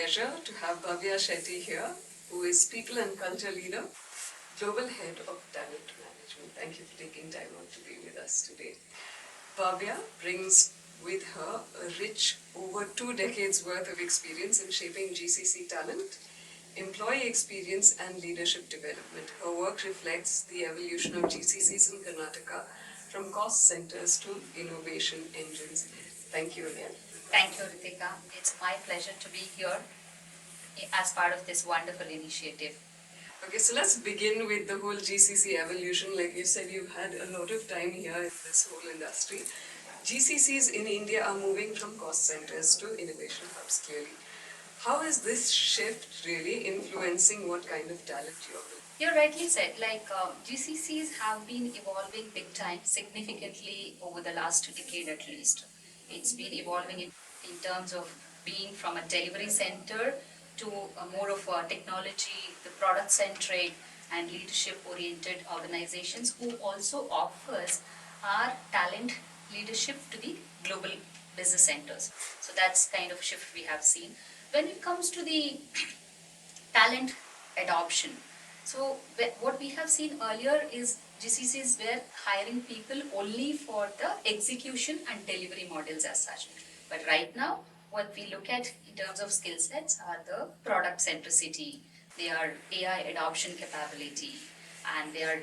pleasure to have Bhavya Shetty here, who is People and Culture Leader, Global Head of Talent Management. Thank you for taking time out to be with us today. Bhavya brings with her a rich, over 2 decades worth of experience in shaping GCC talent, employee experience and leadership development. Her work reflects the evolution of GCCs in Karnataka from cost centers to innovation engines. Thank you again. Thank you, Reethika. It's my pleasure to be here as part of this wonderful initiative. Okay, so let's begin with the whole GCC evolution. Like you said, you've had a lot of time here in this whole industry. GCCs in India are moving from cost centers to innovation hubs, clearly. How is this shift really influencing what kind of talent you're building? You rightly said, GCCs have been evolving big time, significantly over the last decade at least. It's been evolving in terms of being from a delivery center to more of a technology, the product-centric and leadership-oriented organizations who also offers our talent leadership to the global business centers. So that's kind of shift we have seen. When it comes to the talent adoption, so what we have seen earlier is GCCs were hiring people only for the execution and delivery models as such. But right now, what we look at in terms of skill sets are the product centricity, they are AI adoption capability, and they are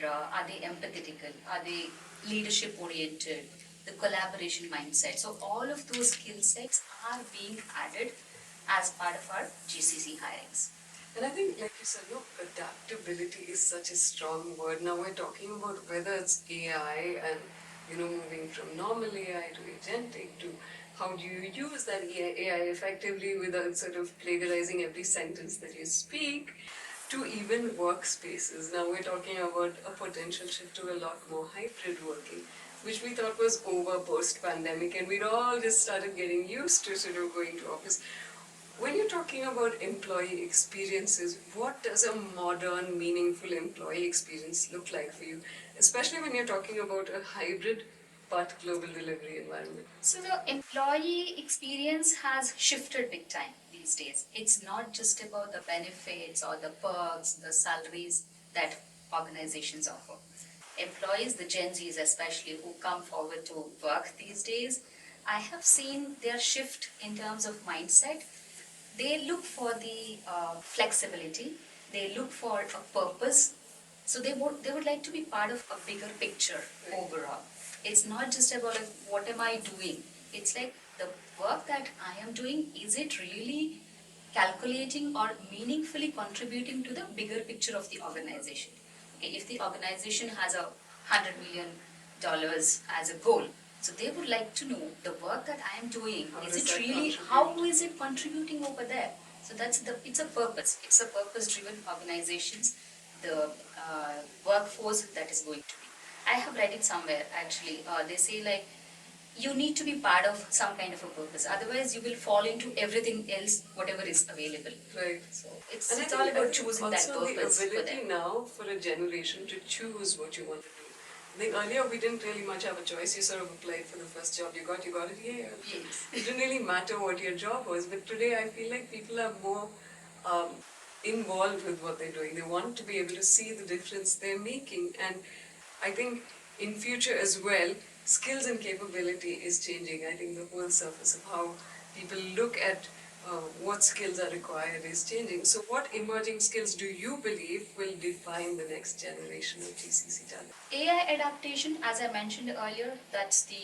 they empathetical, are they leadership oriented, the collaboration mindset. So all of those skill sets are being added as part of our GCC hirings. And I think, like you said, adaptability is such a strong word. Now we're talking about whether it's AI and, moving from normal AI to agentic to how do you use that AI effectively without sort of plagiarizing every sentence that you speak, to even workspaces. Now we're talking about a potential shift to a lot more hybrid working, which we thought was over post-pandemic, and we'd all just started getting used to sort of going to office. When you're talking about employee experiences, what does a modern, meaningful employee experience look like for you? Especially when you're talking about a hybrid but global delivery environment. So the employee experience has shifted big time these days. It's not just about the benefits or the perks, the salaries that organizations offer. Employees, the Gen Zs especially, who come forward to work these days, I have seen their shift in terms of mindset. They look for the flexibility, they look for a purpose, so they would like to be part of a bigger picture overall. It's not just about like, what am I doing? It's like the work that I am doing, is it really calculating or meaningfully contributing to the bigger picture of the organization? Okay, if the organization has $100 million as a goal, so they would like to know the work that I am doing, how is it contributing over there? So it's a purpose. It's a purpose-driven organizations, the workforce that is going to be. I have read it somewhere actually. They say like, you need to be part of some kind of a purpose. Otherwise, you will fall into everything else, whatever is available. Right. So it's all about choosing that purpose. Also the ability now for a generation to choose what you want to do. I think earlier we didn't really much have a choice. You sort of applied for the first job you got it here. Yes. It didn't really matter what your job was. But today I feel like people are more involved with what they're doing. They want to be able to see the difference they're making. And I think in future as well, skills and capability is changing. I think the whole surface of how people look at what skills are required is changing. So what emerging skills do you believe will define the next generation of GCC talent? AI adaptation, as I mentioned earlier, that's the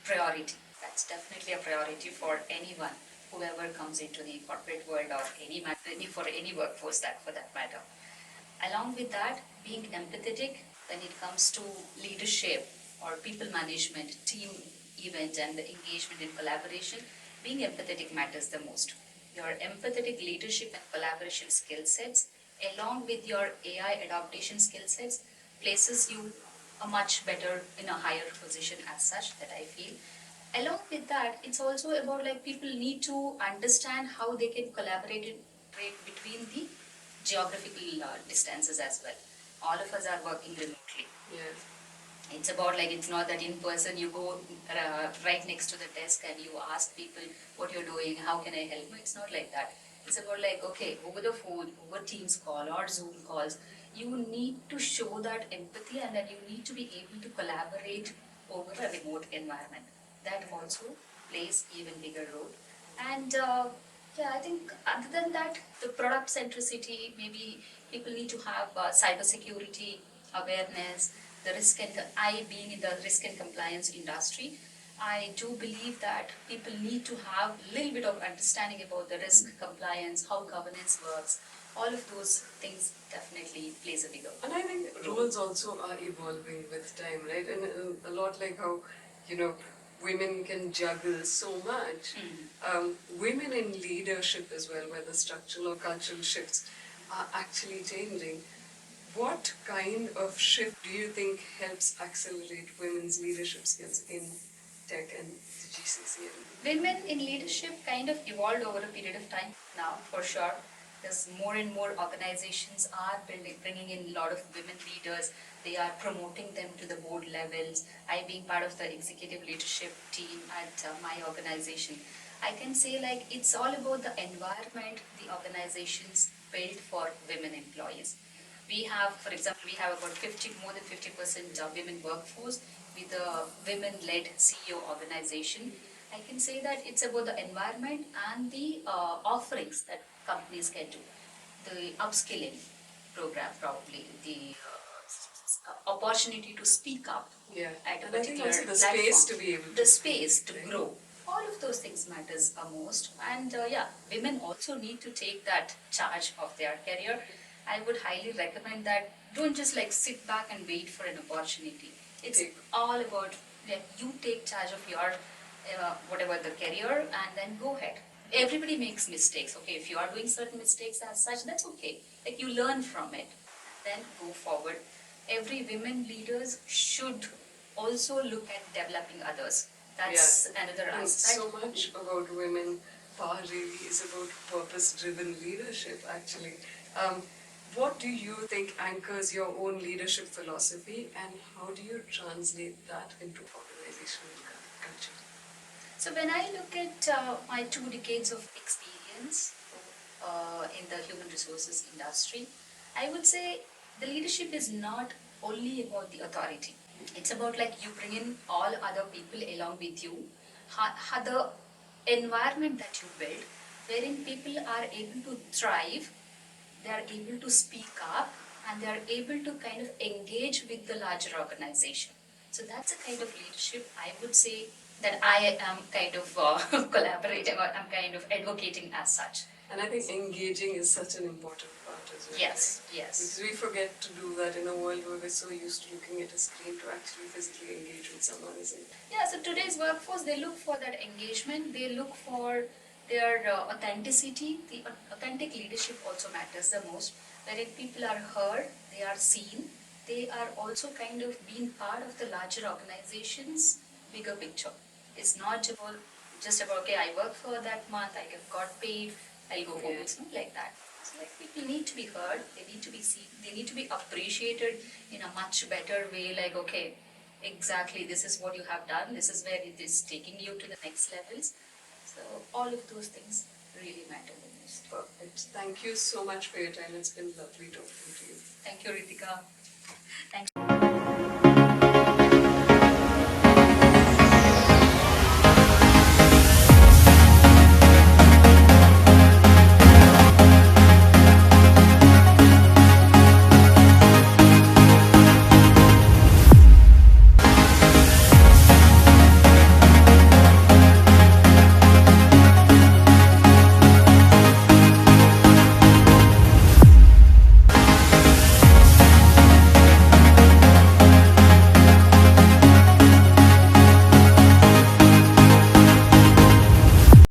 priority. That's definitely a priority for anyone, whoever comes into the corporate world or for any workforce for that matter. Along with that, being empathetic when it comes to leadership or people management, team events and the engagement and collaboration, being empathetic matters the most. Your empathetic leadership and collaboration skill sets, along with your AI adaptation skill sets, places you a much better in a higher position as such, that I feel. Along with that, it's also about like people need to understand how they can collaborate between the geographical distances as well. All of us are working remotely. Yes. It's about like, it's not that in person you go right next to the desk and you ask people what you're doing, how can I help? No, it's not like that. It's about like, okay, over the phone, over Teams call or Zoom calls, you need to show that empathy and then you need to be able to collaborate over a remote environment. That also plays even bigger role. And yeah, I think other than that, the product centricity, maybe people need to have cybersecurity awareness, the risk and I being in the risk and compliance industry, I do believe that people need to have a little bit of understanding about the risk compliance, how governance works. All of those things definitely plays a bigger And I think roles also are evolving with time, right? And a lot like how, you know, women can juggle so much. Women in leadership as well, whether structural or cultural shifts, are actually changing. What kind of shift do you think helps accelerate women's leadership skills in tech and the GCC? Women in leadership kind of evolved over a period of time now, for sure. There's more and more organizations are bringing in a lot of women leaders. They are promoting them to the board levels. I being part of the executive leadership team at my organization, I can say like it's all about the environment the organizations build for women employees. We have, for example, we have about 50, more than 50% women workforce with a women-led CEO organization. I can say that it's about the environment and the offerings that companies can do. The upskilling program, probably the opportunity to speak up Yeah, at a and I think particular also the platform, space to be able to the space to right? grow. All of those things matters most, and yeah, women also need to take that charge of their career. I would highly recommend that don't just like sit back and wait for an opportunity. It's all about like you take charge of your whatever the career and then go ahead. Everybody makes mistakes. Okay, if you are doing certain mistakes as such, that's okay. Like you learn from it, then go forward. Every women leaders should also look at developing others. That's another And aspect. so much about women power really is about purpose-driven leadership, actually. What do you think anchors your own leadership philosophy, and how do you translate that into organizational culture? So when I look at my 2 decades of experience in the human resources industry, I would say the leadership is not only about the authority. It's about like you bring in all other people along with you. The environment that you build, wherein people are able to thrive, they are able to speak up, and they are able to kind of engage with the larger organization. So that's a kind of leadership I would say that I am kind of collaborating or I'm kind of advocating as such. And I think engaging is such an important part as well. Yes, right? yes. Because we forget to do that in a world where we're so used to looking at a screen to actually physically engage with someone, isn't it? Yeah, so today's workforce, they look for that engagement, they look for their authenticity. The authentic leadership also matters the most, wherein people are heard, they are seen, they are also kind of being part of the larger organization's bigger picture. It's not about just about, okay, I work for that month, I got paid, I'll go home. It's not like that. So like people need to be heard, they need to be seen, they need to be appreciated in a much better way, like, okay, exactly, this is what you have done, this is where it is taking you to the next levels. So all of those things really matter the most. Perfect. Thank you so much for your time. It's been lovely talking to you. Thank you, Ritika. Thank you.